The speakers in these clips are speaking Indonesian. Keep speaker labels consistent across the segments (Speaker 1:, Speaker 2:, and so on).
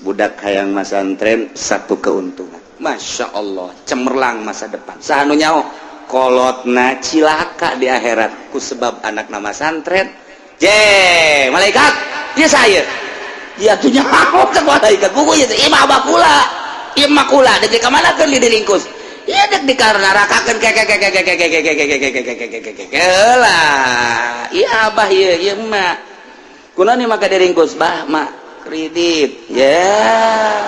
Speaker 1: budak hayang masantren satu keuntungan. Masya Allah, cemerlang masa depan. Sanu nyaho kolotna cilaka di akhirat ku sebab anak nama santren. Malaikat, dia saya. Dia tuh nyaho ke malaikat. Buku itu imah bakula, dek ka mana kan di ringkus. Iya dek di nerakakeun lah. Iya abah ieu mah. Kunaon ieu maka diringkus bah mak kredit. Ya.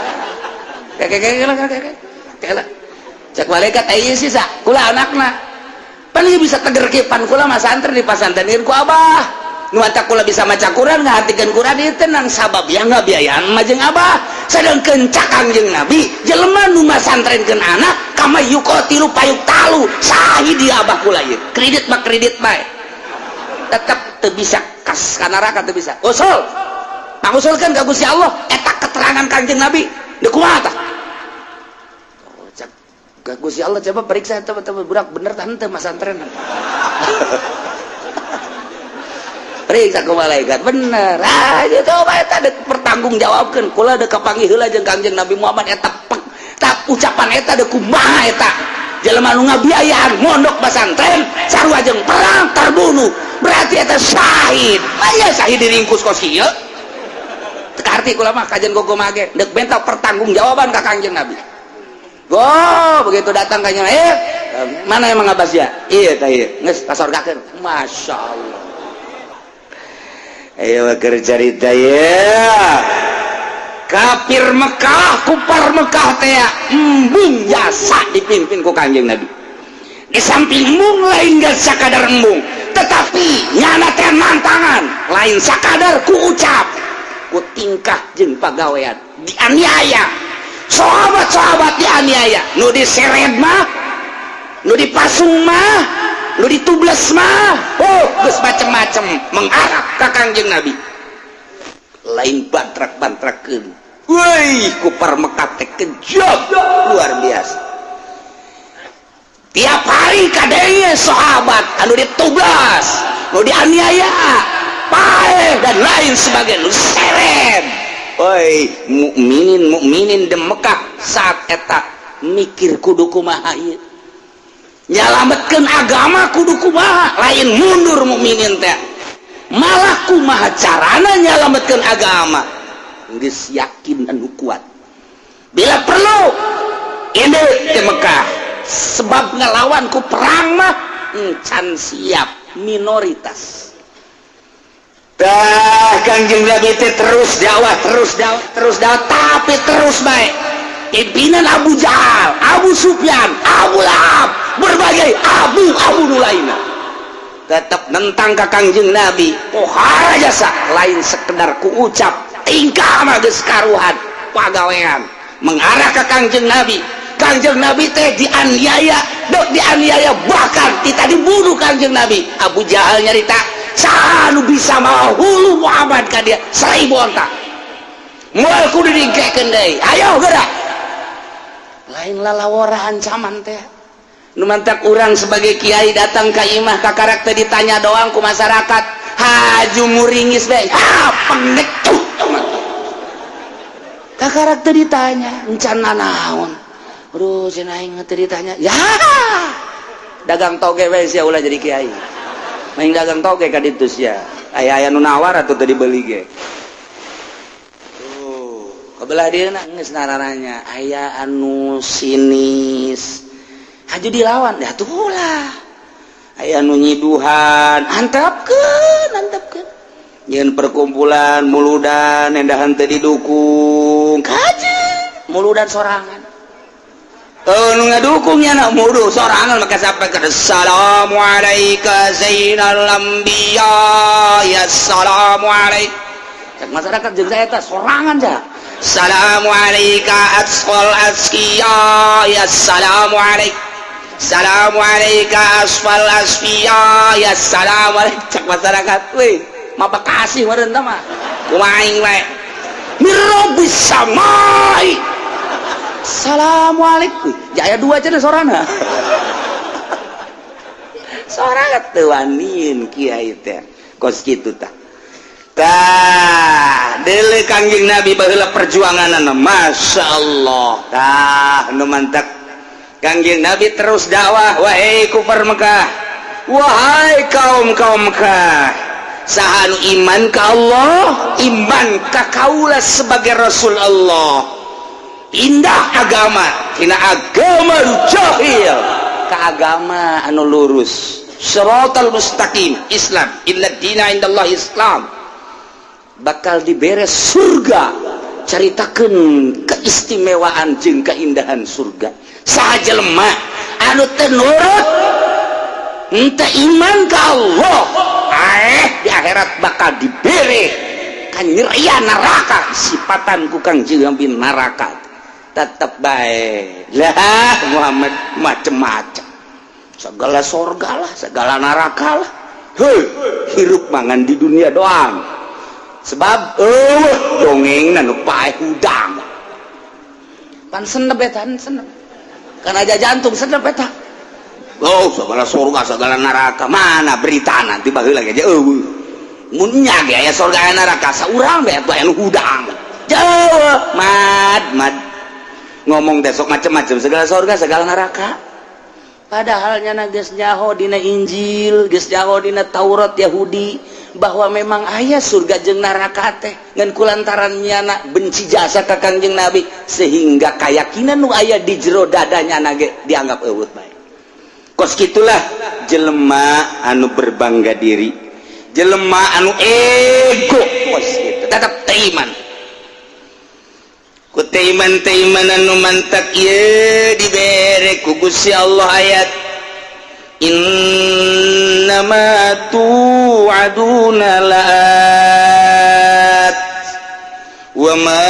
Speaker 1: Cek malaikat ieu sih sa, kula anakna. Pan ieu bisa tegerkepan kula mah santri di pasantreun ku abah. Nu anta kula bisa maca Quran ngahatikeun Quran ieu tenang sabab ya ngabiayaan mah jeung abah. Sedangkeun cak Kangjeng Nabi jelema nu masantrenkeun anak kama yuqatilu payuk talu sahih di abah kula ieu. Kredit mah kredit bae. Tetep teu bisa kas ka neraka teu bisa. Usul. Pangusulkeun ka Gusti Allah eta keterangan Kangjeng Nabi. Deuk kumaha tah? Oh, cak ka Gusti Allah coba periksa eta budak bener tah henteu masantren. Periksa ke malaikat bener aja coba eta dek pertanggungjawabkeun kula dek kapanggih heula jeung Kangjeng Nabi Muhammad eta ucapan eta dek kumaha eta jelema nu ngabiayaan mondok pesantren sarua jeung perang terbunuh berarti eta syahid aya syahid diringkus kos kieu teu arti kula mah kajen gogo mage dek benta pertanggungjawaban ka Kangjeng Nabi begitu datang ka nya mana emang ngabas ya ieu tah ieu geus kasorgakeun masyaallah. Ayo keur carita ya. Kafir Mekah, kufar Mekah teh embung jasa dipimpin ku Kangjeng Nabi. Di samping embung lain gak sakadar embung, tetapi nyana teh mantangan, lain sakadar ku ucap, ku tingkah jeung pagawean, dianiaya. Sahabat-sahabat dianiaya, nu diseret mah, nu dipasung mah, lu ditubles mah geus macem-macem mengarah ka Kangjeng Nabi lain bantrak-bantrakeun weuy kufar Mekah teh kejam luar biasa tiap hari kadenge sahabat anu ditublas nu dianiaya paeh dan lain sebagainya nu seret weuy mukminin di Mekah saat eta mikir kudu kumaha ieu nyalametkeun agama kudu kumaha lain mundur mukminin teh malah kumaha carana nyalametkeun agama geus yakin anu kuat bila perlu ini ke Mekah sebab ngelawan ku perang mah encan siap minoritas tah Kangjeng Nabi teh terus dakwah tapi terus baik pimpinan Abu Jahal, Abu Sufyan, Abu Lahab, berbagai abu nu lainna tetap nentang ka Kangjeng Nabi pohara jasa lain sekedar ku ucap tingkah mah geus karuhan pagawean mengarah ka Kangjeng Nabi teh dianiaya bahkan kita dibunuh Kangjeng Nabi. Abu Jahal nyarita saha nu bisa mawa hulu Muhammad ka dia 1000 onta moal kudu digengkeun deui ayo gerak lain lalawara ancaman teh nu mantak urang sebagai kiai datang ka imah ka karakter ditanya doang ku masyarakat haju muringis bae pendek tuh ka karakter ditanya encan naon aduh cenah aing teh ditanya ya dagang toge bae sia ulah jadi kiai main dagang toge ka ditu sia aya nu nawar atuh teu dibeli ge kebelah dia nangis nararanya aya anu sinis haju dilawan ya tuh lah aya anu nyiduhan antapkeun nyeun perkumpulan muludan endahan teu didukung kaje muludan sorangan nu ngadukung nya na mudu sorangan maka sampaikan assalamu alayka zainal anbiya ya assalamu alayka cek masyarakat jeung saya teh sorangan ja Assalamu alayka asfal asqiya ya assalamu alayka Assalamu alayka asfal asfiya ya assalamu alayka cek masyarakat weh mapa kasih meureun tah mah kumaha aing we mir rabbis samai assalamualaikum jaya 2 cenah sorana sorangan teu waniin kiai teh kos kitu tah tah dele Kangjeng Nabi baheula perjuanganna Masya Allah tah nu mantap Kangjeng Nabi terus dakwah wahai kufar Mekah wahai kaum Mekah saha nu iman ka Allah iman ka kaula sebagai Rasul Allah indah agama tina agama jahil ka agama anu lurus syaratal mustaqim Islam illa dina indallah Islam bakal diberes surga caritakeun keistimewaan jeung keindahan surga saha jelema anu teu nurut henteu iman ka Allah di akhirat bakal dibere kan nyerian neraka sifatan ku Kangjeng Nabi neraka tetap baik lah Muhammad macem-macem segala surga lah segala neraka lah hirup mangan di dunia doang sebab dongeng nu paeh udang pan senep eta senep kan aja jantung senep eta segala surga segala neraka mana berita nanti baheula ge mun nya ge aya surga neraka saurang bae anu udang jauh mad ngomong besok macam-macam segala surga segala neraka padahal nyana geus nyaho dina Injil geus nyaho dina Taurat Yahudi bahwa memang aya surga jeung neraka teh ngan kulantaran nyana benci jasa ka Kangjeng Nabi sehingga kayakinan nu aya di jero dadanya na ge dianggap eueuh bae kos gitulah jelema anu berbangga diri jelema anu ego kos kitu tetep teiman ku teiman anu mantak ieu dibere ku Gusti Allah ayat innama tu'aduna la'at wa ma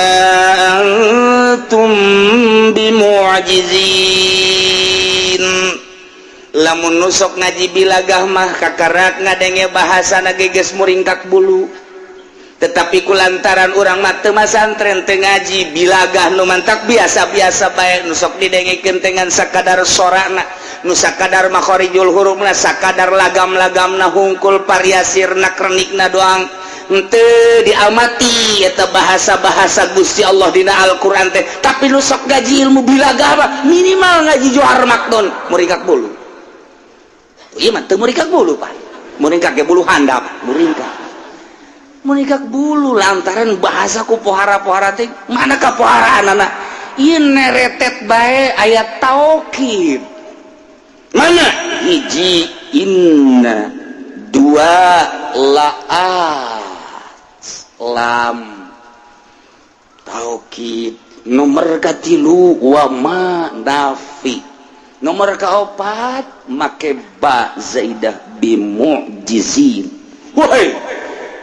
Speaker 1: antum bimu'jizin lamun nusok ngaji bilagah mah kakarak ngadenge bahasa geus muringkak bulu tetapi kulantaran urang mah teu masantren teu ngaji bilagah nu mantak biasa-biasa bae nusok didengikeun dengan sakadar sorana nu sakadar makharijul hurufna sakadar lagam-lagamna hungkul variasirna krenikna doang henteu diamati eta bahasa-bahasa Gusti Allah dina Al-Qur'an teh tapi nusok ngaji ilmu bilagah mah minimal ngaji johar makdon muringkak bulu iya mah teu muringkak bulu Pak muringkak ge bulu handap muringkak bulu lantaran bahasa ku pohara-pohara teh mana ka poharaanana ieu neretet bae ayat taukid mana hiji inna dua laat lam taukid nomor katilu wa ma nafi nomor kaopat make ba zaidah bimu'jizin woi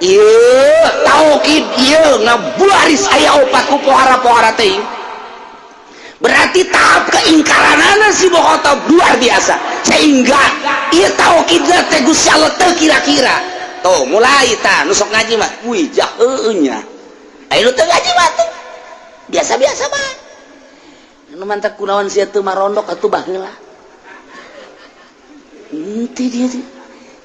Speaker 1: ieu taukid ieu ngabuaris aya opat ku pohara-pohara teh berarti tahap keingkaranana si bohota luar biasa sehingga ieu taukid teh Gusti Allah teu kira-kira tuh mulai tah nu sok ngaji mah wih jaheuh nya aya nu teu ngaji mah tuh biasa-biasa mah nu mantak kunaon sia teu marondok atuh baheula henteu dia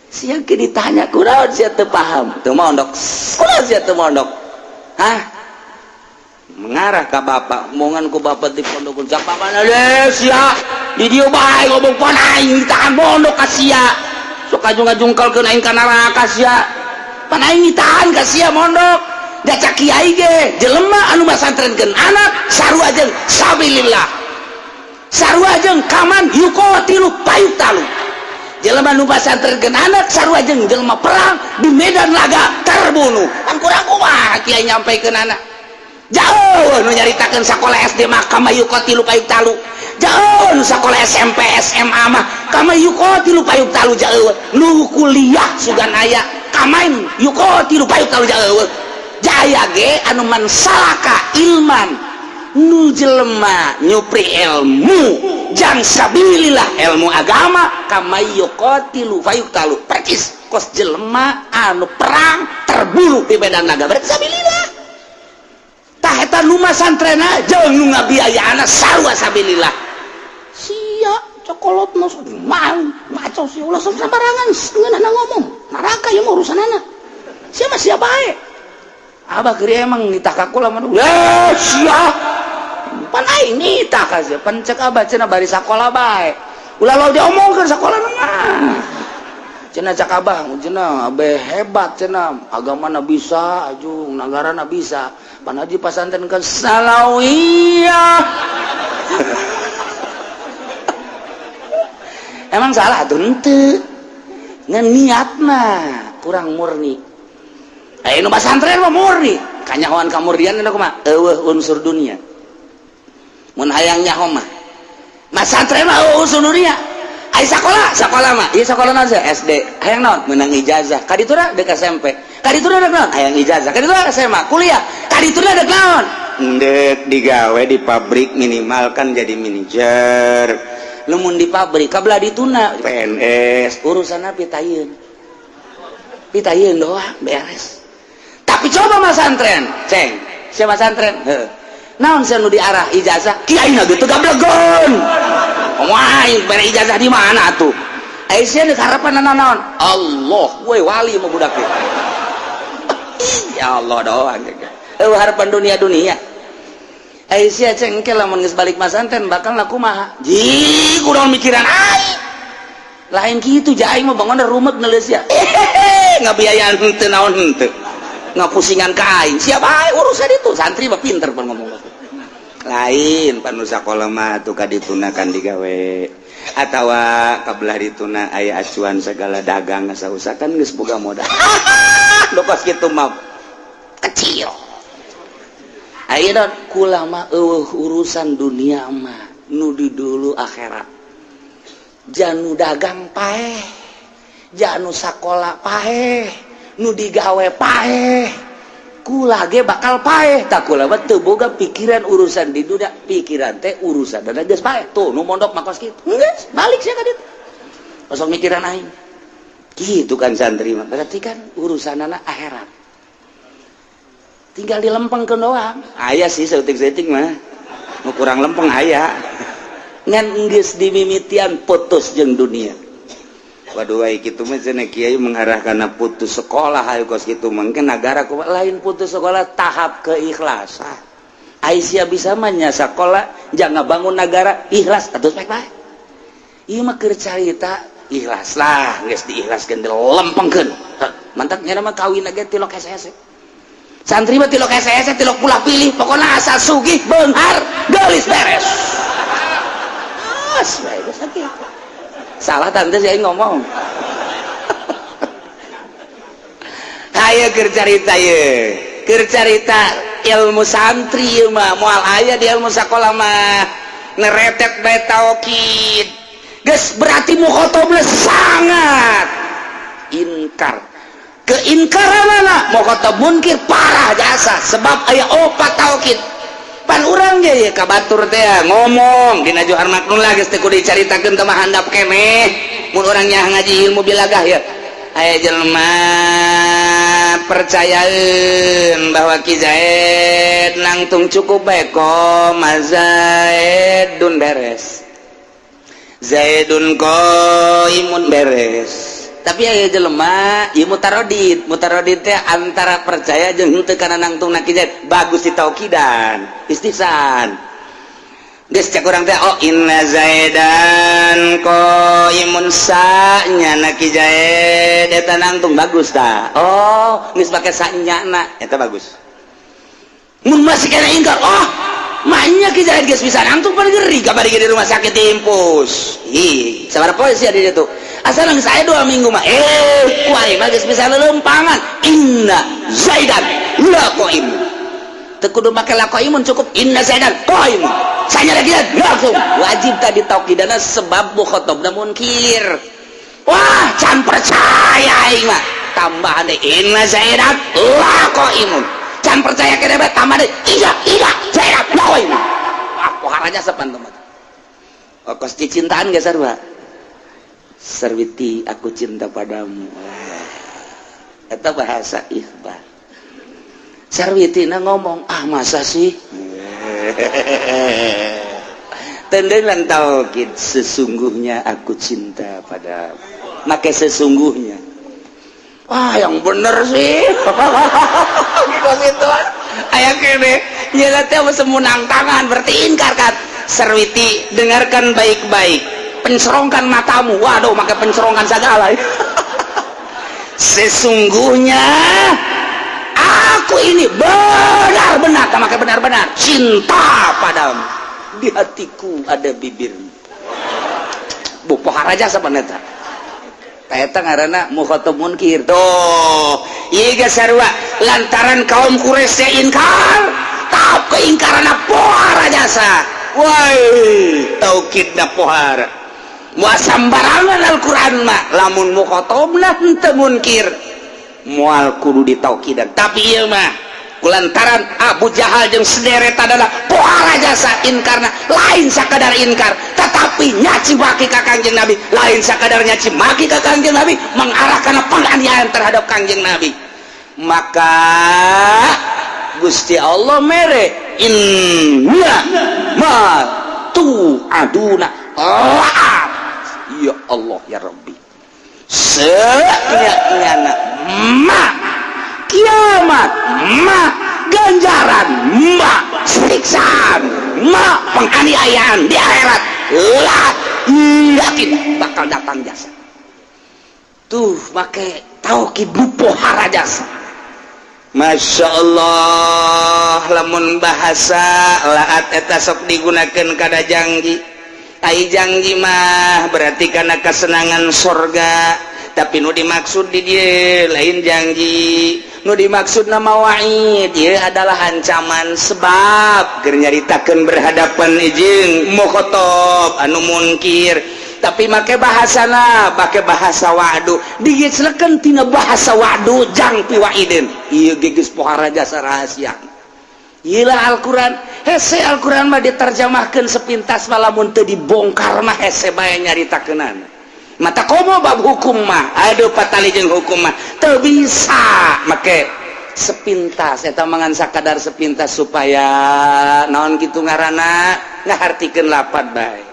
Speaker 1: sia ke ditanya kunaon sia teu paham teu mondok kunaon sia teu mondok mengarah ka bapak omongan ku bapak di pondok cak papana le sia di dieu bae ngomong pan aing ditahan mondok ka sia sok ajung-ajungkelkeun aing ka neraka sia pan aing ditahan ka sia mondok da cak kiai ge jelema anu masantrenkeun anak sarua jeung sabilillah sarua jeung kaman yuqatilu payutalu jelema nu pasantrenkeun anak sarua jeung jelema perang di medan laga terbunuh kan kurang kumaha kiai nyampeikeun anak jauh nu nyaritakeun sakola SD mah kama yuqatilu payutalu jauh nu sakola SMP SMA mah kama yuqatilu payutalu jauh nu kuliah sugan aya kamain yuqatilu payutalu jauh jaya ge anu man salaka ilman nu jelema nyupri ilmu jang sabilillah ilmu agama kama yuqatilu payutalu percis kos jelema anu perang terbunuh di medan laga berarti sabilillah tah eta nu masantrena jeung nu ngabiayaana sarua sabilillah sia cokolotna mang maco si ulah sembarangan ngeunana ngomong neraka yang urusanana sia mah sia bae abah kiri emang nitah kakula mah ya siap pan aing nitah ka sia pan cek abah cenah bari sakola bae ulah lo diomongkeun sakola mah cenah cak abah cenah abe hebat cenah agamana bisa ajung nagarana bisa pan haji pasantren ke salawiyah emang salah tuh henteu ngan niatna kurang murni. Nu pasantren mah murni, kanyahoan kamurdian eta kumaha? Eueuh unsur dunia. Mun hayang nyaho mah. Pasantren mah unsur dunia. Ai sakola mah. Ieu sakola naon SD. Hayang naon? Meunang ijazah. Kaditura deuk SMP. Kaditura deuk naon? Hayang ijazah. Kaditura SMA, kuliah. Kaditura deuk naon? Deuk digawe di pabrik minimal kan jadi manajer. Lamun di pabrik kabelah dituna PNS, urusanna pitayeun. Pitayeun doang beres. Tapi coba mas santren, ceng, siapa santren? Naon saya nu diarah ijazah, kiai na gitu gablegon. Wah, bere ijazah di mana tuh? Aisyah nih harapan naon? Allah, gue wali mau budak ya. Ya Allah doang. Harapan dunia. Aisyah ceng ke lamun geus balik mas santren bakal laku mah. Ji, kurang mikiran ai. Lain gitu jai mah bangun rumek neuleus ya. Ngabiayaan henteu naon henteu. Ngapusingan kain siapa urusan itu santri mah pinter pun ngomong lain panu sakola mah tuh kaditunakan digawe atawa kabelah dituna aya acuan segala dagang sausakan geus boga modal lokos kitu mah kecil ayeuna kula mah urusan dunia mah nu di dulu akhirat janu dagang paeh janu sakola paeh nu digawe paeh kula ge bakal paeh tak kula mah teu boga pikiran urusan di dunia pikiran teh urusan dan geus paeh tuh nu mondok makos kitu geus balik sia ka ditu osok mikiran aing kitu kan santri mah berarti kan urusanana akhirat tinggal dilempengkeun doang aya sih seutik-seutik mah nu kurang lempeng aya ngan geus dimimitian putus jeung dunia. Waduh ai kitu mah cenah kiai mengarahkan putus sekolah hayu kos kitu mungkin negara ku lain putus sekolah tahap keikhlasan. Aisyah bisa mah nya sakola jangan bangun negara ikhlas atuh baik-baik. Ieu mah keur carita ikhlas lah geus diikhlaskeun dilempengkeun. Mantap nya mah kawin ge tilok hese-hese. Santri mah tilok hese-hese tilok pulah pilih pokona asal sugih beunghar geulis beres. Bae geus sakitu. Salah tante saya ngomong ayo kercarita ilmu santri mah moal aya di ilmu sakola mah neretet bae taukid geus berarti mukhotob sangat inkar keinkaranana mukhotob munkir parah jasa sebab aya opat taukid pan urang ge ka batur teh ngomong dina Johar Maknun geus teh kudu dicaritakeun teh mah handap keneh mun urang nya ngaji ilmu bilagah ya aya jelema percayaeun bahwa Ki Zaid nangtung cukup bae ko Zaidun beres Zaidun qaimun beres tapi aya jelema ieu mutarodid teh antara percaya jeung henteu kana nangtung Ki Zaid bagus ditaukidan istihsan geus cek urang teh oh inna Zaidan qaimun sanya Ki Zaid eta nangtung bagus tah oh geus make sanyana eta bagus mun masih kana ingkar oh mahnya Ki Zaid geus bisa nangtung pan geri kabari di rumah sakit impus ih sabaraha poe sia di ditu asal geus aya 2 minggu mah kuai mah geus bisa lelempangan inna Zaidan la qaim teu kudu make la qaimun cukup inna Zaidan qaim sanya lagi langsung wajib tadi taukidana sebab mukhatabna munkir wah can percaya aing mah tambahan deui inna Zaidan la qaimun can percaya kene bae tambah deui iya Zaidan la qaim aku haraja sepan teman kos cintaan geus sarua Sarwiti aku cinta padamu eta bahasa ikhbar Sarwitina ngomong masa sih tendengan taukid sesungguhnya aku cinta padamu make sesungguhnya yang bener sih kos itu aya kene nyela teh semunang tangan berarti ingkar kan Sarwiti dengarkan baik-baik pencerongkan matamu waduh make pencerongkan segala sesungguhnya aku ini benar-benar make benar-benar cinta padamu di hatiku ada bibirmu bu pohara aja sebenarnya eta ngaranna mukhatab munkir tuh ieu ge sarua lantaran kaum Quraisy inkar tahap keingkaranna pohara jasa woi taukidna pohara moal sambarangan Al-Qur'an mah lamun mukhatabna henteu munkir moal kudu ditaukidan tapi ieu mah kulantaran Abu Jahal jeung sederetana pohara jasa inkarna lain sakadar inkar tetapi nyaci maki ka Kangjeng Nabi lain sakadar nyaci maki ka Kangjeng Nabi mengarah kana penganiayaan terhadap Kangjeng Nabi maka Gusti Allah mere inna ma tu aduna laat ya Allah ya Rabbi senyana ma kiamat ma ganjaran ma siksaan ma penganiayaan di akhirat lah yakin bakal datang jasa tuh make tauhid pohara jasa Masya Allah lamun bahasa laat eta sok digunakeun kada janji ai janji mah berarti kana kesenangan sorga tapi nu dimaksud di dia lain janji nu dimaksud nama wa'id dia adalah ancaman sebab keur nyaritakeun berhadapan jeung mukhatab anu munkir tapi make bahasana make bahasa wa'du digeclekeun tina bahasa wa'du jang pi wa'idin ieu geus pohara jasa rahasia ieu Al-Qur'an hese Al-Qur'an mah diterjemahkeun sepintas lamun teu dibongkar mah hese bae nyaritakeunana mata komo bab hukum mah aduh patali jeung hukum mah teu bisa make sepintas eta mangan sakadar sepintas supaya naon kitu ngaranna ngahartikeun lapad bae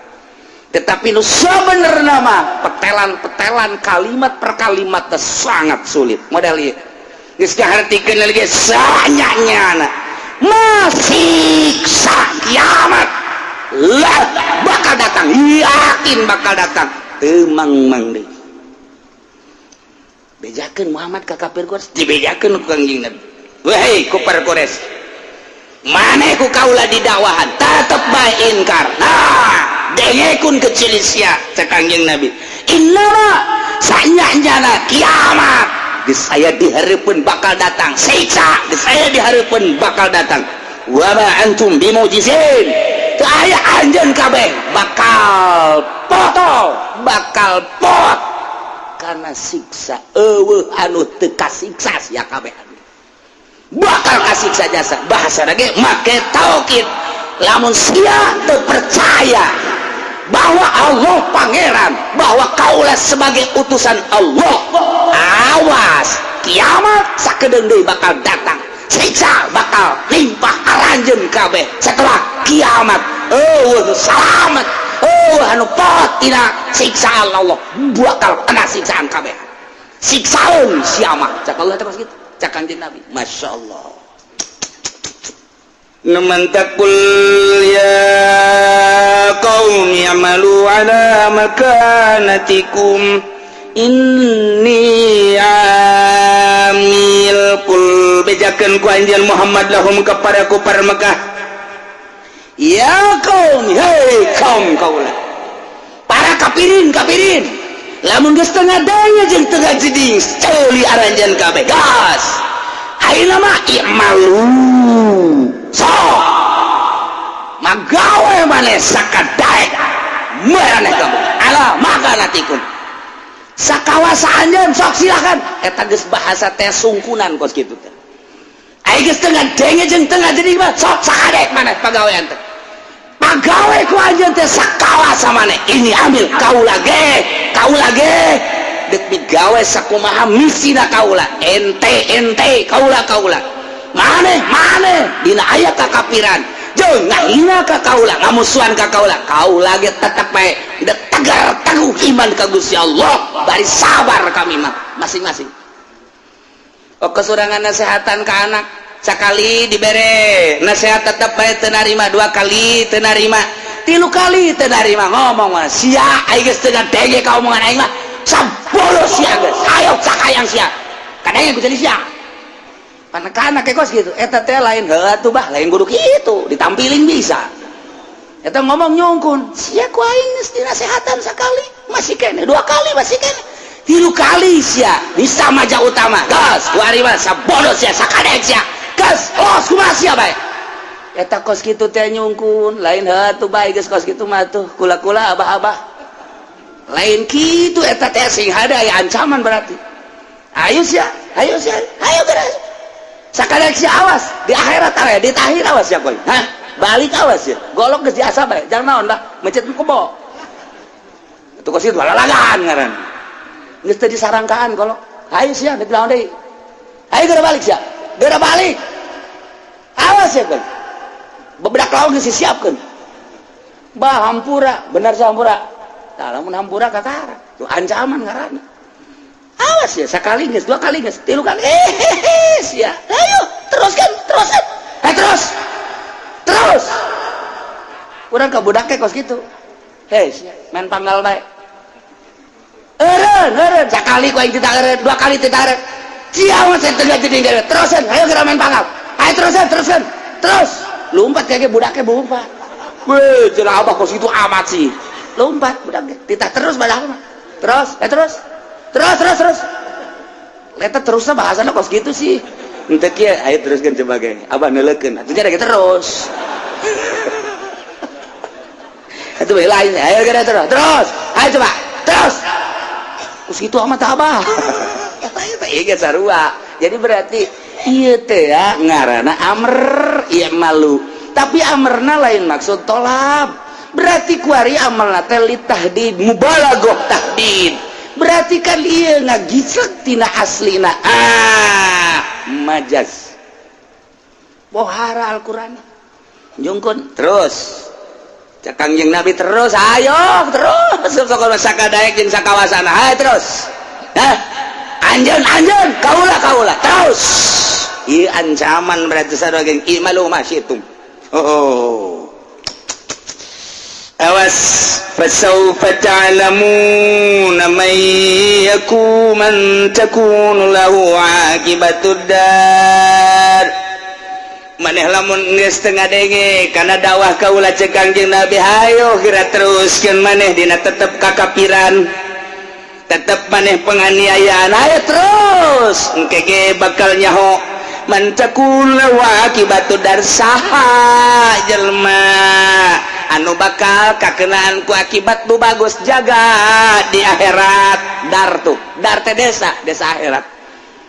Speaker 1: tetapi nu sabenerna mah petelan-petelan kalimat per kalimat teh sangat sulit model ieu geus ngahartikeun lagi sanyanyana masiksa kiamat lah bakal datang yakin bakal datang mang deui bejakeun Muhammad ka kafir Quraisy dibejakeun ku Kangjeng Nabi wahai kufar Quraisy maneh ku kaula di dakwahan tetep bae inkar nah dengekeun kecil sia cek Kangjeng Nabi innama sanyana kiamat geus aya di hareupeun bakal datang siksa geus aya di hareupeun bakal datang wa ma antum bimujizin teu aya anjeun kabeh bakal potong bakal pot karena siksa eueuh anu teu kasiksa sia kabeh bakal kasiksa jasa bahasa lagi make taukid lamun sia teu percaya bahwa Allah pangeran bahwa kaulah sebagai utusan Allah awas kiamat sakedeung deui bakal datang siksa bakal limpah aranjeun kabeh setelah kiamat selamat anu pot tina siksa Allah bakal kena siksaan kabeh siksaun siapa cak Allah terus gitu cak Kanjeng Nabi Masya Allah namantakul ya qaumi amalu ala makanatikum inni amil kul bejakeun ku anjeun Muhammad lahum kepada kufar Mekah ya kaum hei kaum kaulah para kafirin lamun geus tengah daya jeung tengah jeding ceuli aranjeun kabeh gas ayeuna mah i'malu so magawe maneh sakadaek maneh kamu ala makanatikum sakawasa anjeun sok silakan eta geus bahasa teh sungkunan kos kitu teh aya geus tengah denge jeung tengah jeding mah sok sakadaek maneh pagawean teh pagawe ku anjeun teh sakawasa maneh ini ambil kaula ge dek digawe sakumaha misina kaula ente kaula maneh dina aya kakafiran jeung ngahina ka kaula ngamusuhan ka kaula ge tetep bae tegar teguh iman ka Gusti Allah bari sabar kami mah masing-masing kesurangan nasehatan ke anak sekali dibere nasihat tetap baik tenarima, 2 kali tenarima, 3 kali tenarima, ngomong mah sia aing geus teu ngadenge ka omongan aing mah sabolo sia geus ayo sakayang sia kadang aku jadi sia anak-anak kekos gitu eta teh lain heuh bah lain kudu kitu ditampilin bisa eta ngomong nyungkun sia ku aing geus dinasehatan sekali masih kene, 2 kali masih kene, 3 kali sia bisa maja utama gas kuari mah sabolo sia sakadek sia gas los kumaha sia bae eta kos kitu teh nyungkun lain heuh bae geus kos kitu mah tuh kula-kula abah-abah lain kitu eta teh sing hade aya ancaman berarti ayo sia ayo geus sakadek sia awas di akhirat aya di tahir awas ya koy hah balik awas ya golok geus diasa bae jangan naon lah mencet kebo itu kos kitu lalagan ngaran geus teu disarangkaan golok ayo sia di lawan deui ayo geura balik sia geura balik awas ya koy bebedak lawan geus disiapkeun bah hampura benar sahampura tah lamun hampura kakara tuh ancaman ngaranna awas ya sekali geus 2 kali geus 3 kali sia ayo teruskan terus urang ka budak teh kos kitu sia main panggal bae eureun sakali ku aing teu eureun 2 kali teu eureun sia mah teu jadi terusan ayo geura main panggal ayo teruskan terus lompat kage budak teh lompat weh cenah abah kos kitu amat sih lompat budak teh titah terus badak mah terus leta terusnya bahasana kos gitu sih ente kieu ayo teruskeun coba ge abah neuleukeun atuh nya terus atuh bae lain ayo geura terus ayo coba terus kos gitu amat abah eta ieu sarua jadi berarti ieu teh ya ngaranna amr ieu malu tapi amrna lain maksud tolab berarti kuari amalna teh litahdid mubalaghah tahdid berarti kan iya ngagisrek tina aslina majaz bohara Al-Quran nyungkun terus cakang jeung Nabi terus ayo terus sok sakadaek jeung sakawasana ayo terus anjeun kaula terus ieu ancaman berarti sarua geng imalu masyitum awas fasawfa ta'lamuna man takunu lahu aqibatud dar maneh lamun geus teu ngadenge kana dakwah kaula ceuk Kangjeng Nabi hayo kira teruskeun maneh dina tetep kakapiran tetep maneh penganiayaan ayo terus engke ge bakal nyaho man takunu lahu aqibatud dar saha jelema anu bakal kakenaan ku akibat nu bagus jaga di akhirat dar teh desa akhirat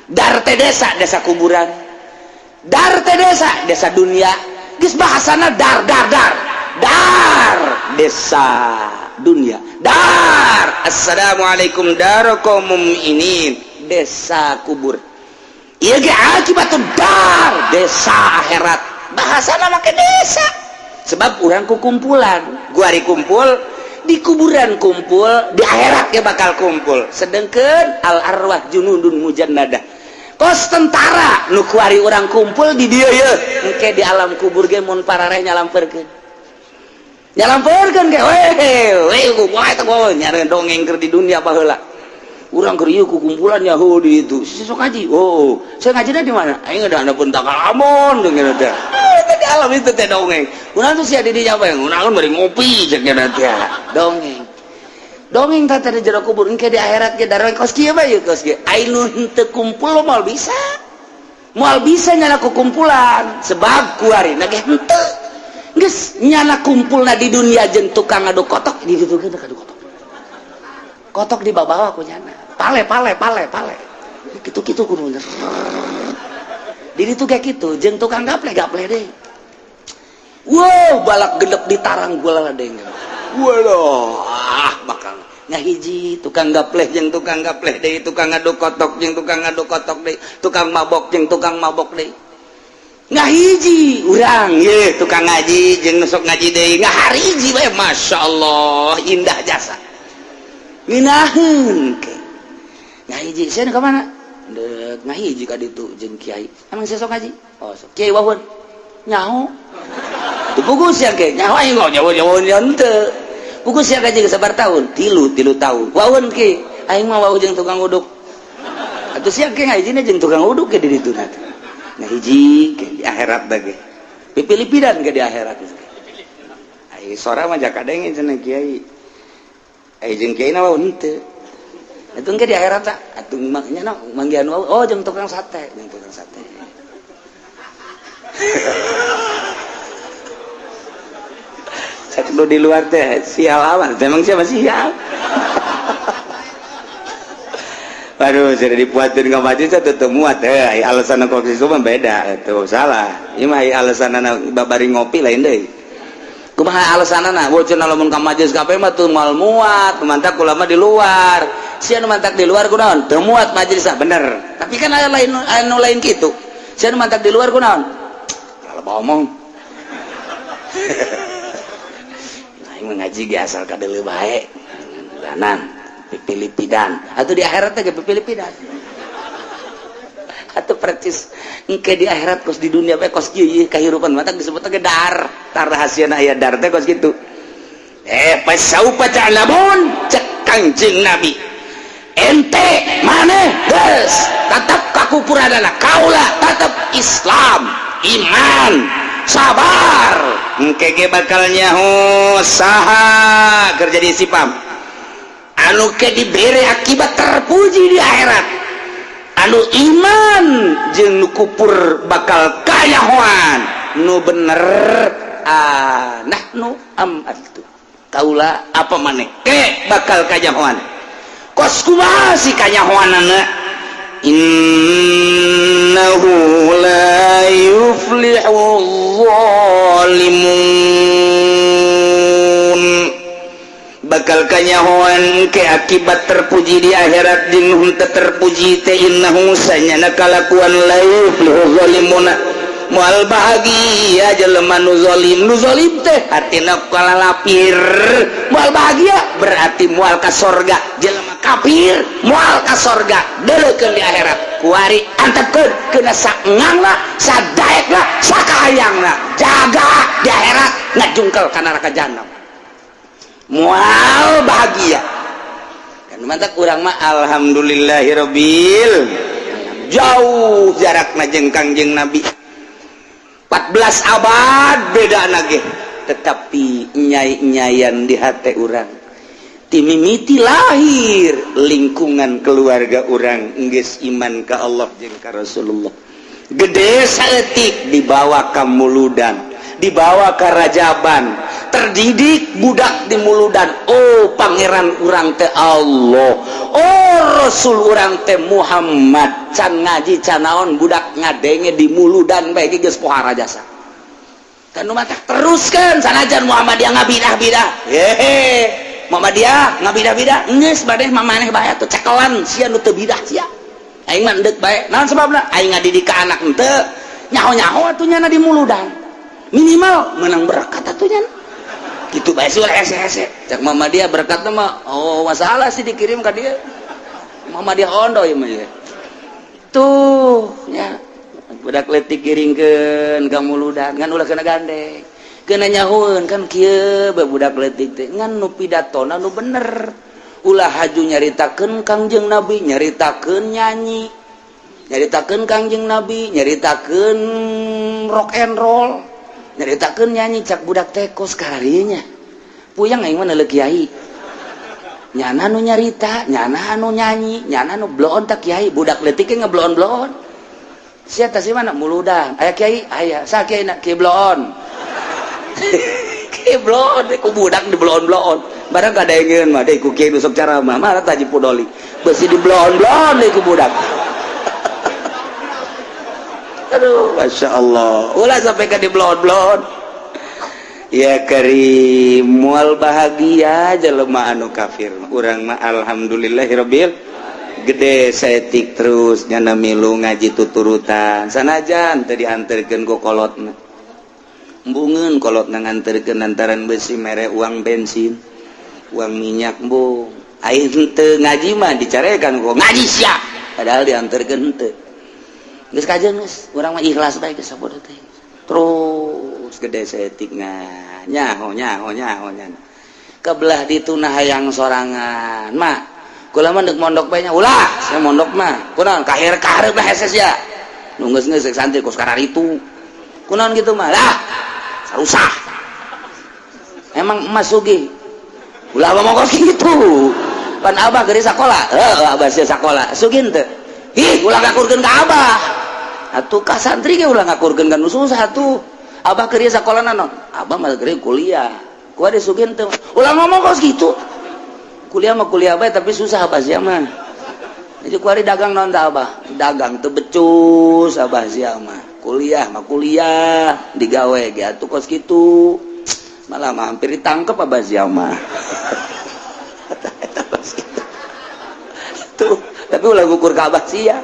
Speaker 1: dar teh desa kuburan dar teh desa dunia geus bahasana dar desa dunia dar assalamualaikum darakum mu'minin desa kubur ieu ge akibatud dar desa akhirat bahasana make desa sebab urang kukumpulan gua ari kumpul di kuburan kumpul di akhirat ge bakal kumpul sedengkeun al arwah junudun mujannadah kos tentara nu kuari urang kumpul di dieu ye engke di alam kubur ge mun parareh nyalampeurkeun ge we kumaha eta go nyareun dongeng keur di dunia baheula urang keur ieu kukumpulan Yahudi itu sok ngaji saya ngajina di mana aing ada pun tak lamun dengan ada di alam itu teh dongeng urang tuh sia di dinya bae urang bari ngopi ceuk teh dongeng teh di jero kubur engke di akhirat ge daroe kos kieu bae kos kieu ainun teu kumpul moal bisa nyana kukumpulan sebab kuarina ge henteu geus nyana kumpulna di dunia jeung tukang adu kotok di ditu ge adu kotok di bawah aku nyana pale gitu kudu bener di ditu kayak gitu jeung tukang gaple deh wow balak genep ditarang gula deng walah bakal ngahiji tukang gaple jeung tukang gaple deui tukang adu kotok jeung tukang adu kotok deui tukang mabok jeung tukang mabok deui ngahiji urang ye tukang ngaji jeung sok ngaji deui ngahariji bae masyaallah indah jasa nginaheun ke ngahiji sieun ka mana ngaji jika ditu jeung kiai emang sesok ngaji oh sok kiai wawon nyaho tuh pugus ya kiai nyaho aing nyaho teu pugus ya ngaji sabar tahun 3 tahun wawon kiai aing mah wawon jeung tukang uduk atuh sia kiai ngajina jeung tukang uduk ke di ditu na ngahiji ke di akhirat bage pipilipidan ke di akhirat ai sora mah jakadenge cenah kiai ai jeung kiai na wawon teu itu enggak di akhirat tak atuh maknya manggian oh jeung tukang sate cek lu di luar teh sial aman memang siapa sial waduh sudah dipuatin ke masjid saya tetep muat alasan kopi itu mah beda itu salah ini mah alasan babari ngopi lain deh kumaha alasanana bocor lamun ka majelis kape mah teu moal muat mantak ulama di luar sia nu mantak di luar kunaon teu muat majelis bener tapi kan aya lain anu lain kitu sia nu mantak di luar kunaon kalau ngomong aing ngaji ge asal kadeuleu bae danan pipilipidan atuh di akhirat teh pipilipidan atuh percis engke di akhirat kos di dunia bae kos kieu kahirupan mata disebut ge dar rahasiana aya dar teh kos kitu pasaupa ta'lamun cek Kangjeng Nabi ente maneh geus tetep kakupuradana kaula tetep Islam iman sabar engke ge bakal nyaho saha keur jadi sipam anu ke dibere akibat terpuji di akhirat anu iman jeung nu kupur bakal kayahoan nu bener nahnu itu kaula apa maneh ke bakal kayahoan kos kumaha si kayahoanana innahu la yuflihu zalimun bakal kanyahoan ke akibat terpuji di akhirat jeung teu terpuji teh innahu sanyana kalakuan la yuflihu zalimuna moal bahagia jelema nu zalim teh artina kalalapir moal bahagia berarti moal ka sorga jelema kafir moal ka sorga deuleukeun di akhirat kuari antepkeun keuna saengangna sadaekna sakahayangna jaga di akhirat ngajungkel ka neraka jahanam moal bahagia kan mantap urang mah alhamdulillahirabbil jauh jarakna jeung Kangjeng Nabi 14 abad beda nage tetapi nyai-nyayan di hati urang timimiti lahir lingkungan keluarga urang geus iman ka Allah jeung ka Rasulullah gede saeutik dibawa ka muludan dibawa ke rajaban terdidik budak di muludan oh pangeran urang teh Allah oh Rasul urang teh Muhammad can ngaji can naon budak ngadenge di muludan bae geus pohara jasa kan nu matak teruskeun sanajan Muhammadiyah ngabidah-bidah Muhammadiyah ngabidah-bidah geus bade mamaneh bae atuh cekelan sia nu teu bidah sia aing mah endek bae naon sababna aing ngadidik ka anak henteu nyaho-nyaho atuh nyana di muludan minimal menang berkat atunya gitu bae sih hese-hese cak Muhammadiyah berkatna mah oh masalah sih dikirim ka dia Muhammadiyah ondo ieu mah tuh nya budak leutik kiringkeun ka muludan ngan ulah kena gandeng kena nyahoeun kan kieu budak leutik teh ngan nu pidatona nu bener ulah haju nyaritakeun Kangjeng Nabi nyaritakeun nyanyi nyaritakeun Kangjeng Nabi nyaritakeun rock and roll nyaritakeun nyanyi cak budak teh kos kararinya puyang aing mah neuleuh kiai nyana nu nyarita nyana nu nyanyi nyana nu bloon tak kiai budak leutik ge ngebloon-bloon sia tah si mana muludan aya kiai aya saha kiai na kiai bloon kiai bloon ku budak di bloon-bloon barang kadaengeun mah deui ku kiai nu sok caramah mah Haji Pudoli beusi di bloon-bloon deui ku budak aduh masya Allah ulah sampai ke di blon-blon ya karim mual bahagia jelema anu kafir urang mah alhamdulillahirabbil gede saeutik terus nyana milu ngaji tuturutan sanajan teu dianterkeun ku kolotna embungeun kolotna nganterkeun lantaran beusi mere uang bensin uang minyak embung aing teu ngaji mah dicarekan ku ngaji sia padahal dianterkeun teu geus kajeun geus urang mah ikhlas bae geus sabodo teh terus gede setikna nyaho kebelah dituna hayang sorangan mah kula mah deuk mondok bae nya ulah saya mondok mah kunaon kahir-kahir lah heses ya nu geus santri ku sekarang itu kunaon gitu mah lah sarusah emang emas sugih ulah mah gitu pan abah geus sakola abah sia sakola sugih teu ih ulah ngakurkeun ka abah atuh ka santri ge ulah ngakurkeun ka nu susah atuh abah keur sakola naon abah mah keur kuliah ku ade sugih teu ulah ngomong kos gitu kuliah mah kuliah bae tapi susah abah sia mah jadi ku ari dagang naon tah abah dagang teu becus abah sia mah kuliah mah kuliah digawe ge atuh kos kitu malah mah hampir ditangkep abah sia mah tuh tapi ulah ngukur ka abah sia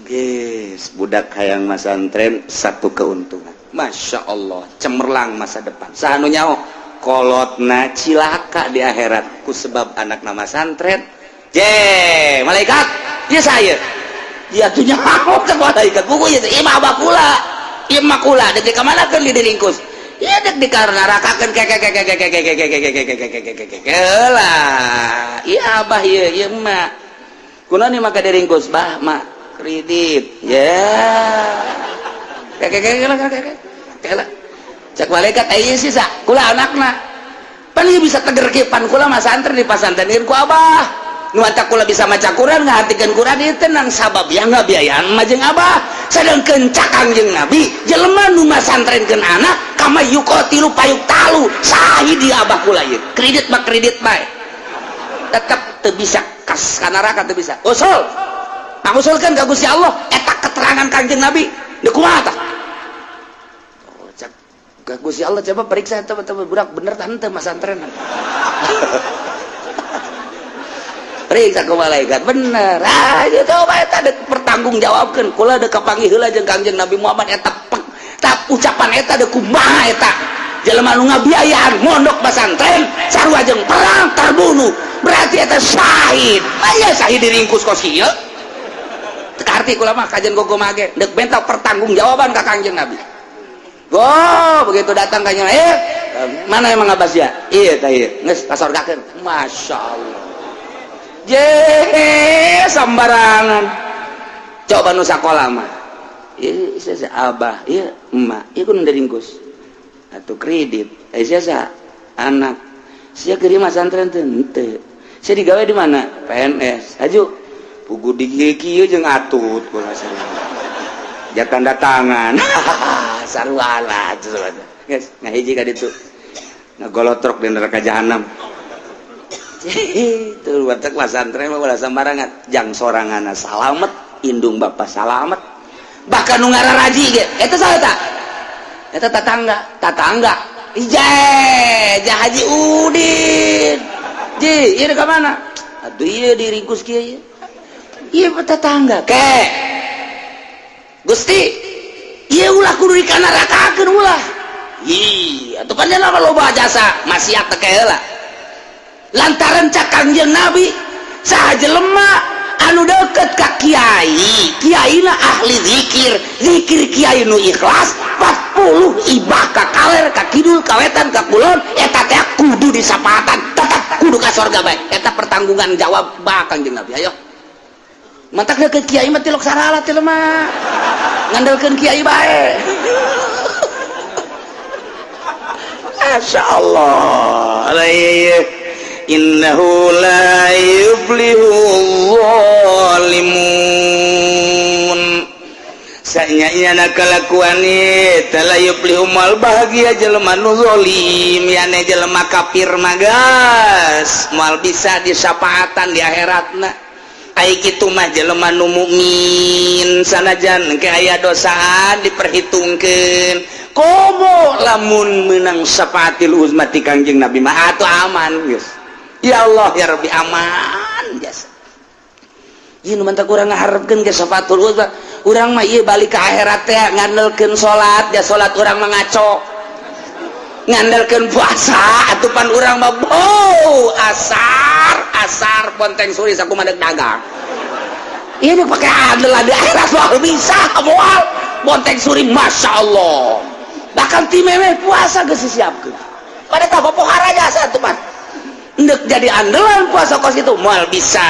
Speaker 1: guys budak hayang masantren satu keuntungan Masya Allah cemerlang masa depan sanu nyaho kolotna cilaka di akhirat ku sebab anak nama santren malaikat dia saya dia tuh nyaho ke malaikat buku itu imah kula dek di kamana kan di diringkus iya dek di karenarakakan lah iya abah iya emak kuna nih maka diringkus bah mak kredit cek malaikat ayo sih sa kula anakna pan bisa teger kipan kula mah santri di pasantrenin ku abah nu anta kula bisa maca Quran ngahatikeun Quran ieu tenang sabab ya ngabiayaan mah jeung abah sadengkeun cak Kangjeng Nabi jelema nu masantrenkeun anak kama yuqatilu payuk talu sahih di abah kula ieu kredit bae tetep teu bisa kas ka neraka teu bisa usul pangusulkeun ka Gusti Allah eta keterangan Kangjeng Nabi deuk kumaha tah Gusti Allah coba periksa teman-teman budak bener tante mas antrenan periksa ke malaikat bener aja coba eta dek pertanggung jawabkan kula dek kapanggih heula jeung Kangjeng Nabi Muhammad eta ucapan eta dek kumaha eta jelema nu ngabiayaan mondok pesantren sarua jeung perang terbunuh berarti eta syahid aya syahid diringkus kos kieu teu arti kula mah kajen gogo mage dek benta pertanggung jawaban ka Kangjeng Nabi. Begitu datang kanya, mana emang abas ya? Iya, tadi, nges kasorgakeun. Masya Allah. Sambarangan. Coba nu sakola mah. Iya, saya abah, iya emak, iya kudu diringkus. Atuh kredit, saya anak. Saya keur mah santren teu henteu. Saya digawe di mana? PNS. Aju, pugu di kieu jeung atut kula sareng. Ya tanda tangan sarwala guys ngahiji ka ditu ngagolotrok di neraka jahanam itu watak pasantren mah ulah sambarangan jang soranganna salamet indung bapa salamet bahkan nu ngararaji ge eta saha tah eta tatangga jah Haji Udin ji ieu ka mana atuh ieu diringkus kieu ieu tetangga ke Gusti iya ulah kudu dikanarakakeun ulah iya atuh pan cenah loba jasa maksiat teh heula lantaran cak Kangjeng Nabi saha jelema anu deukeut ka kiai na ahli zikir kiai nu ikhlas 40 ibah ka kaler ka kidul ka wetan ka kulon eta teh kudu disapatan tetep kudu ka surga bae eta pertanggungan jawab ba Kangjeng Nabi ayo mantak deket kiai mah tilok sarala teh lemah ngandalkeun kiai bae Masya Allah innahu la yuflihu zalimun sanyanya kalakuan eta la yuflihu mal bahagia jelema nu zalim yane jelema kafir magas moal bisa disapaatan di akhiratna ai kitu mah jelema nu mukmin sanajan ke aya dosaan diperhitungkeun komo lamun meunang syafaatil uzma ti Kangjeng Nabi mah atuh aman geus ya Allah ya Rabbi aman jasa ieu nu mantap urang ngaharepkeun ge syafaatul uzma urang mah ieu balik ka akhirat teh ngandalkeun salat ya salat urang mah ngaco ngandalkeun puasa atuh pan urang mah asar ponteng suri sakumaha dagang ini pakai andalan di akhirat soal bisa moal bonteng suri masya Allah bahkan timeme puasa geus disiapkeun pada tah pohara jasa tuh man ndek jadi andalan puasa kos itu moal bisa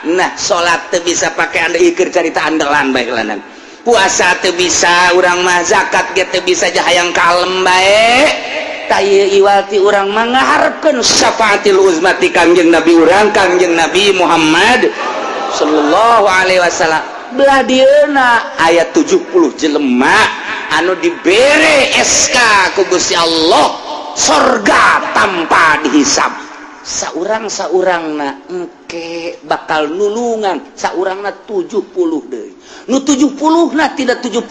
Speaker 1: nah salat teu bisa pakai anda ikir carita andalan bae lanan puasa teu bisa urang mah zakat ge teu bisa jahayang kalem bae taya iwati urang mah ngaharepkeun syafaatil uzmati kangjeng Nabi urang kangjeng Nabi Muhammad sallallahu alaihi wasallam belah dieuna ayat 70 jelema anu dibere SK ku Gusti Allah surga tanpa dihisab saurang-saurangna engke bakal nulungan saurangna 70 deui nu 70 na tidak 70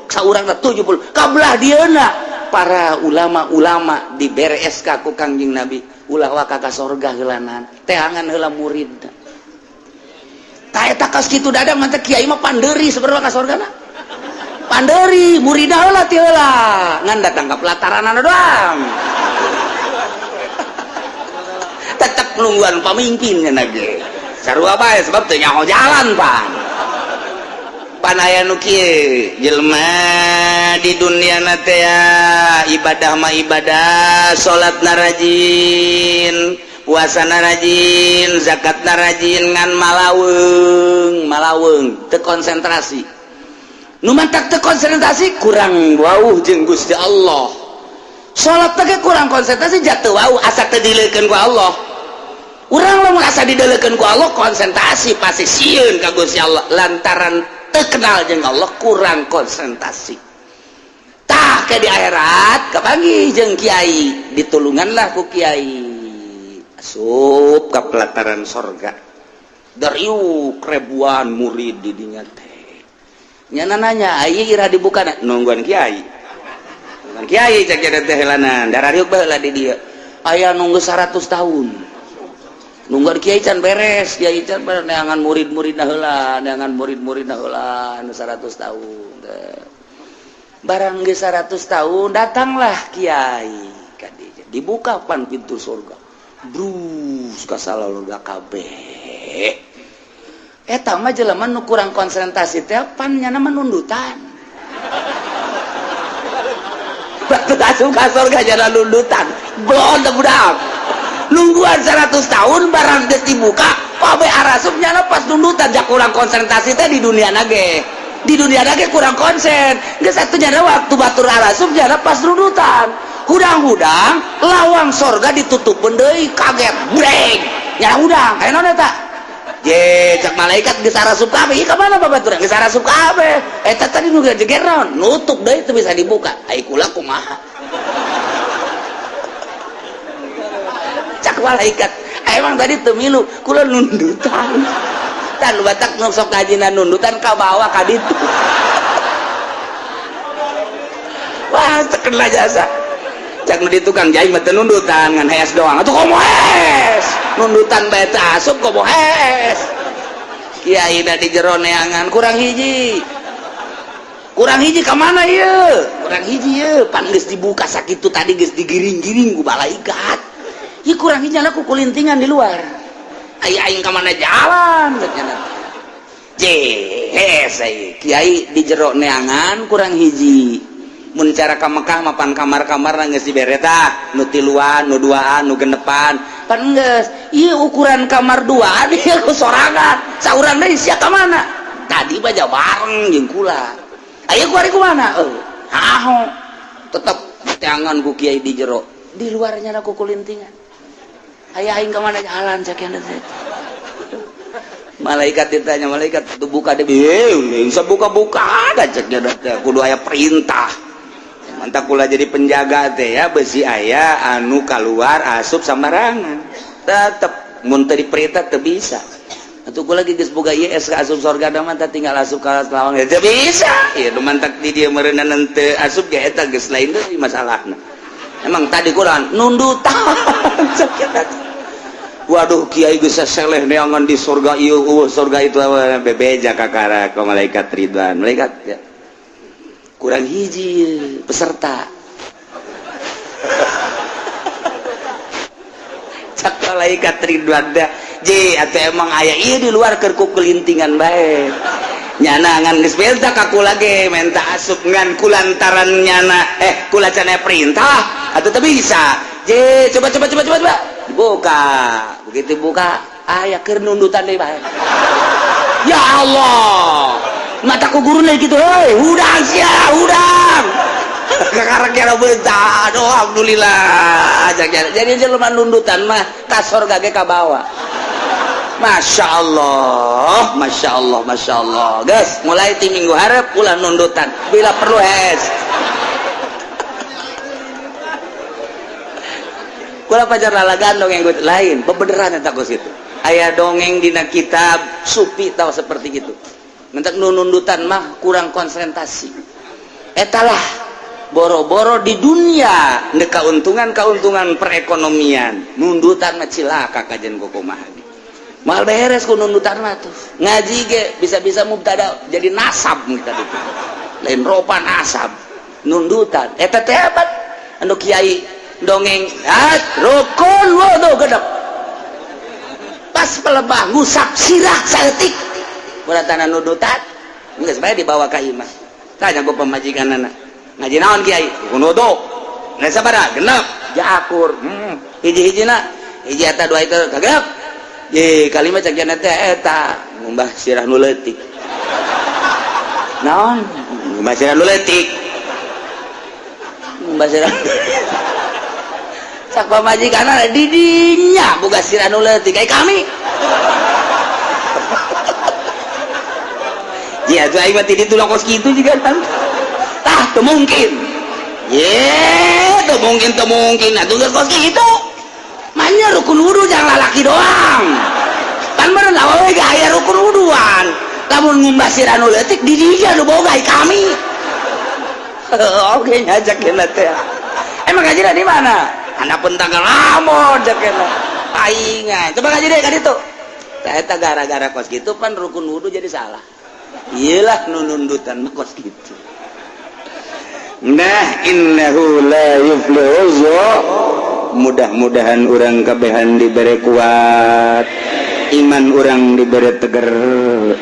Speaker 1: saurangna 70 kabelah dieuna para ulama-ulama dibere SK ku kangjeng Nabi ulah wa ka surga heulanan teangan heula murid eta kas kitu dadang mah kiai mah panderi sabarwa ka sorgana panderi muridna heula ti heula ngan datang ka pelataranana doang tetep nungguan pamimpinnya nage sarua bae sebab teu nyaho jalan pan aya nu kieu jelema di dunia na teh ibadah mah ibadah salatna rajin puasana rajin zakatna rajin ngan malaweung teu konsentrasi nu mantak teu konsentrasi kurang wauh jeung Gusti Allah salat teh kurang konsentrasi jatuh wauh asa teu dileukeun ku Allah urang lamun asa dideulekeun ku Allah konsentrasi pasti sieun ka Gusti Allah lantaran teu kenal jeung Allah kurang konsentrasi tah ke di akhirat kapanggih jeung kiai ditulunganlah ku kiai asup ka pelataran sorga dariuk ribuan murid di dinya teh nyana nanya ieu ira dibuka nungguan kiai cek jadi teh heulanan darariuk baheula di dieu aya nunggu 100 tahun nungguan kiai can beres kiai can neangan murid-muridna heula neangan murid-muridna heula anu 100 tahun barang geus 100 tahun datanglah kiai ka dieu dibuka pan pintu surga brus kasalaloga kabeh eta mah jelema nu kurang konsentrasi teh pan nyana nundutan batu asup ka surga jana nundutan blon budak nungguan 100 tahun barang geus dibuka pabe arasup nyana pas nundutan jak kurang konsentrasi teh di dunia nage kurang konsen geus atuh nyana waktu batur arasup nyana pas nundutan hudang-hudang lawang sorga ditutup deui kaget breng nya hudang aya naon eta je cak malaikat geus arasup kabeh ieu ka mana babaturan geus arasup kabeh eta tadi nu jeger naon nutup deui teu bisa dibuka ai kula kumaha cak malaikat emang tadi teu milu kula nundutan tan batak nu sok ngajina nundutan ka bawah ka ditu wah terkenal jasa cak nu di tukang jahit mah teu nundutan ngan hees doang atuh komo hees nundutan bae teh asup komo hees kiai da di jero neangan kurang hiji ka mana ieu kurang hiji ieu pan geus dibuka sakitu tadi geus digiring-giring ku malaikat ieu kurang hiji nya ku kulintingan di luar aing ka mana jalan cenah jehes kiai di jero neangan kurang hiji mun cara ka Mekah mapan kamar-kamar geus dibere tah nu tiluan nu duaan nu genepan pan geus ieu ukuran kamar duaan ieu sorangan saurang deui sia ka mana tadi baja bareng jeung kula aya ku ari kumana haho tetep teangan ku kiai di jero di luarnya aku kulintingan aya aing ka mana jalan sakian teh malaikat ditanya malaikat tu buka deh bisa buka-buka ada cek teh kudu aya perintah mantap pula jadi penjaga teh ya besi aya anu keluar asup sambarangan tetep mun teu diperintah teu bisa atuh kula geus boga ieu SK asup surga da mah tinggal asup ka lawang teu bisa ieu nu mantak di dieu meureunana teu asup ge eta geus lain deui masalahna emang tadi kula nundutan waduh kiai geus seleh neangan di surga ieu surga itu bebeja kakara ka malaikat Ridwan malaikat ya kurang hiji peserta cak malaikat Ridwan dah atau emang ayah iya di luar kerku kelintingan baik nyana ngan geus beda kaku lagi minta asup ngan kulantaran nyana kula cenah perintah atau teu bisa coba dibuka begitu buka ayah keur nundutan deui bae ya Allah mataku guru lagi gitu heuy hudang sia hudang kakarek kira bentar aduh alhamdulillah jadi jelema nundutan mah kasor gage ka bawah Masya Allah guys mulai ti minggu harap ulah nundutan bila perlu kula pajar lalagan dongeng lain bebeneran eta geus itu aya dongeng dina kitab supi tahu seperti gitu mentak nundutan mah kurang konsentrasi etalah boro-boro di dunia nde kauntungan perekonomian nundutan mah cilaka kajen kukumaha mal beres ku nundutan mah tuh ngaji ge bisa-bisa mubtada jadi nasab kita itu lain ropa nasab nundutan eta teh apa anu kiai dongeng rukun wudu gedek pas pelebah ngusap sirah saeutik beratana nundutan geus bae dibawa ka imah tanya ku pamajikanana ngaji naon kiai rukun wudu ngan sabaraha genep jakur hiji-hijina hiji eta dua itu kagep kalimat cek jana teh eta ngumbah sirah nu leutik naon ngumbah sirah nu leutik ngumbah sirah sak pamajikanna di dinya boga sirah nu leutik kayak kami ya tuh aing mah ti ditu kos kitu juga kan teu mungkin teu mungkin atuh kos kitu manya rukun wudu jangan lalaki doang kan meureun awewe ge aya rukun wuduan lamun ngumbah sirah nu leutik di dinya nu boga kami oke ngajak kena teh emang ngajina di mana handapun tanggal lamun cek kena paingan coba ngaji deh ka ditu eta gara-gara kos kitu pan rukun wudu jadi salah iyalah nundutan mah kos kitu nah innahu la yuflihu mudah-mudahan orang kabehan diberi kuat iman orang diberi tegar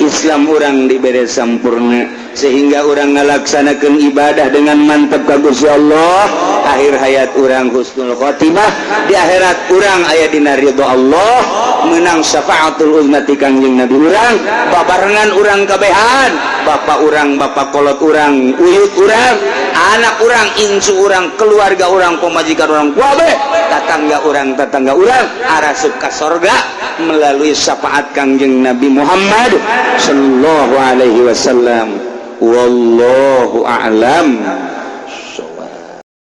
Speaker 1: Islam orang diberi sempurna sehingga orang ngalaksanakan ibadah dengan mantap ka Gusti Allah akhir hayat orang husnul khotimah di akhirat orang aya dina ridho Allah menang syafaatul uzmati kangjeng Nabi orang babarengan orang kabehan bapak orang bapak kolot orang uyut orang anak orang incu orang keluarga orang pemajikan orang kabeh tetangga orang arasup ka sorga melalui syafaat kangjeng Nabi Muhammad sallallahu alaihi wasallam wallahu a'lam.